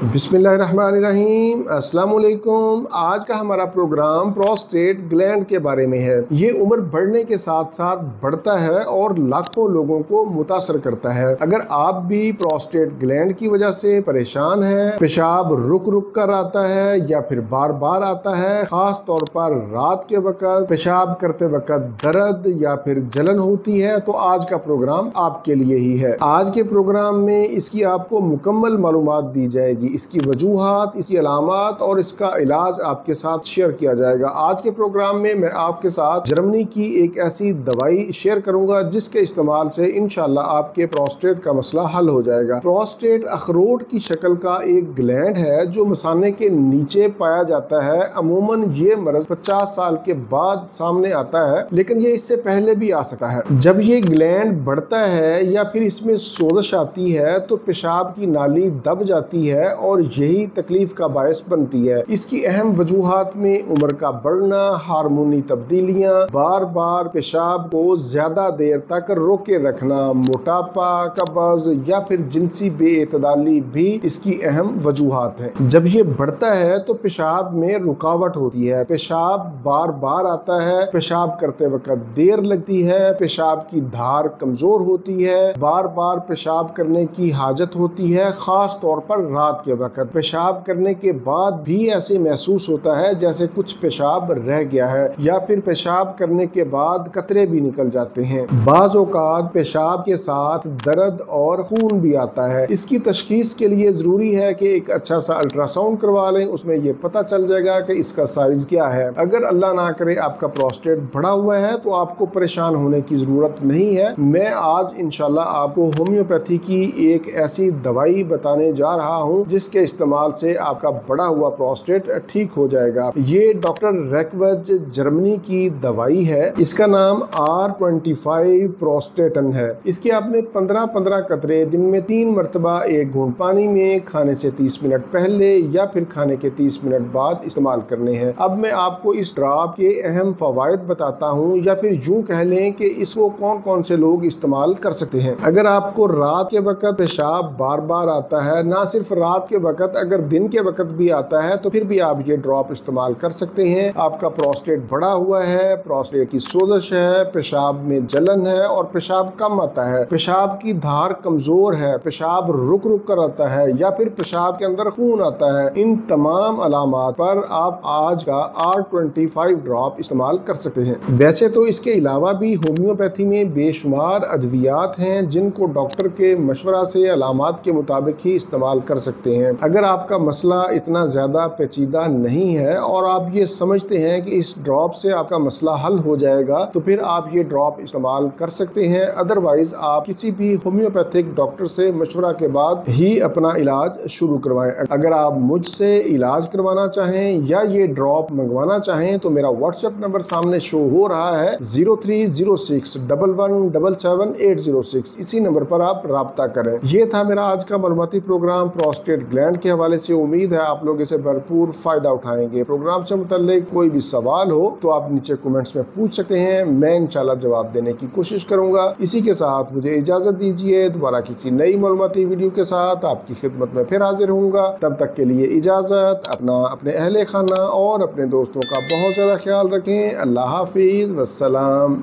बिस्मिल्लाहिर्रहमानिर्रहीम, अस्सलाम वालेकुम। आज का हमारा प्रोग्राम प्रोस्टेट ग्लैंड के बारे में है। ये उम्र बढ़ने के साथ साथ बढ़ता है और लाखों लोगों को मुतासर करता है। अगर आप भी प्रोस्टेट ग्लैंड की वजह से परेशान हैं, पेशाब रुक रुक कर आता है या फिर बार बार आता है, खास तौर पर रात के वक्त पेशाब करते वक्त दर्द या फिर जलन होती है, तो आज का प्रोग्राम आपके लिए ही है। आज के प्रोग्राम में इसकी आपको मुकम्मल मालूमात दी जाएगी, इसकी वजूहात, इसकी अलामात और इसका इलाज आपके साथ शेयर किया जाएगा। आज के प्रोग्राम में मैं आपके साथ जर्मनी की एक ऐसी दवाई शेयर करूंगा जिसके इस्तेमाल से इंशाल्लाह आपके प्रोस्टेट का मसला हल हो जाएगा। प्रोस्टेट अखरोट की शक्ल का एक ग्लैंड है जो मसाने के नीचे पाया जाता है। अमूमन ये मर्ज 50 साल के बाद सामने आता है, लेकिन ये इससे पहले भी आ सकता है। जब ये ग्लैंड बढ़ता है या फिर इसमें सोजश आती है तो पेशाब की नाली दब जाती है और यही तकलीफ का बायस बनती है। इसकी अहम वजूहात में उम्र का बढ़ना, हार्मोनी तब्दीलियां, बार बार पेशाब को ज्यादा देर तक रोके रखना, मोटापा, कब्ज या फिर जिनसी बेइतदाली भी इसकी अहम वजूहात है। जब ये बढ़ता है तो पेशाब में रुकावट होती है, पेशाब बार बार आता है, पेशाब करते वक्त देर लगती है, पेशाब की धार कमजोर होती है, बार बार पेशाब करने की हाजत होती है। खास तौर पर रात के वक्त पेशाब करने के बाद भी ऐसे महसूस होता है जैसे कुछ पेशाब रह गया है या फिर पेशाब करने के बाद कतरे भी निकल जाते हैं। बाज़ औक़ात पेशाब के साथ दर्द और खून भी आता है। इसकी तशखीस के लिए जरूरी है कि एक अच्छा सा अल्ट्रासाउंड करवा लें, उसमें ये पता चल जाएगा कि इसका साइज क्या है। अगर अल्लाह ना करे आपका प्रोस्टेट बढ़ा हुआ है तो आपको परेशान होने की जरूरत नहीं है। मैं आज इंशाल्लाह आपको होम्योपैथी की एक ऐसी दवाई बताने जा रहा हूँ जिसके इस्तेमाल से आपका बढ़ा हुआ प्रोस्टेट ठीक हो जाएगा। ये डॉक्टर रेकवेज जर्मनी की दवाई है। इसका नाम R25 प्रोस्टेटन है। इसके आपने 15-15 कतरे दिन में 3 मरतबा 1 घूंट पानी में खाने से 30 मिनट पहले या फिर खाने के 30 मिनट बाद इस्तेमाल करने हैं। अब मैं आपको इस ड्रॉप के अहम फवायद बताता हूँ, या फिर यूँ कह लें कि इसको कौन कौन से लोग इस्तेमाल कर सकते हैं। अगर आपको रात के वक्त पेशाब बार बार आता है, ना सिर्फ रात के वक्त, अगर दिन के वक्त भी आता है तो फिर भी आप ये ड्रॉप इस्तेमाल कर सकते हैं। आपका प्रोस्टेट बढ़ा हुआ है, प्रोस्टेट की सोजश है, पेशाब में जलन है और पेशाब कम आता है, पेशाब की धार कमजोर है, पेशाब रुक रुक कर आता है या फिर पेशाब के अंदर खून आता है। इन तमाम अलामात पर आप आज का R25 ड्रॉप इस्तेमाल कर सकते हैं। वैसे तो इसके अलावा भी होम्योपैथी में बेशुमार अद्वियात हैं जिनको डॉक्टर के मशवरा से अलामात के मुताबिक ही इस्तेमाल कर सकते हैं। अगर आपका मसला इतना ज़्यादा पेचीदा नहीं है और आप ये समझते हैं कि इस ड्रॉप से आपका मसला हल हो जाएगा तो फिर आप ये ड्रॉप इस्तेमाल कर सकते हैं। अदरवाइज आप किसी भी होम्योपैथिक डॉक्टर से मशवरा के बाद ही अपना इलाज शुरू करवाएं। अगर आप मुझसे इलाज करवाना चाहें या ये ड्रॉप मंगवाना चाहें तो मेरा व्हाट्सएप नंबर सामने शो हो रहा है 030611777806। इसी नंबर पर आप राब्ता करें। ये था मेरा आज का मालूमाती प्रोग्राम प्रोस्टेट ग्लैंड के हवाले से। उम्मीद है आप लोग इसे भरपूर फायदा उठाएंगे। प्रोग्राम से मुतल्लिक कोई भी सवाल हो तो आप नीचे कमेंट्स में पूछ सकते हैं, मैं इंशाल्लाह जवाब देने की कोशिश करूंगा। इसी के साथ मुझे इजाजत दीजिए, दोबारा किसी नई मालूमाती वीडियो के साथ आपकी खिदमत में फिर हाजिर होऊंगा। तब तक के लिए इजाजत। अपने अहले खाना और अपने दोस्तों का बहुत ज्यादा ख्याल रखें। अल्लाह हाफिज, वस्सलाम।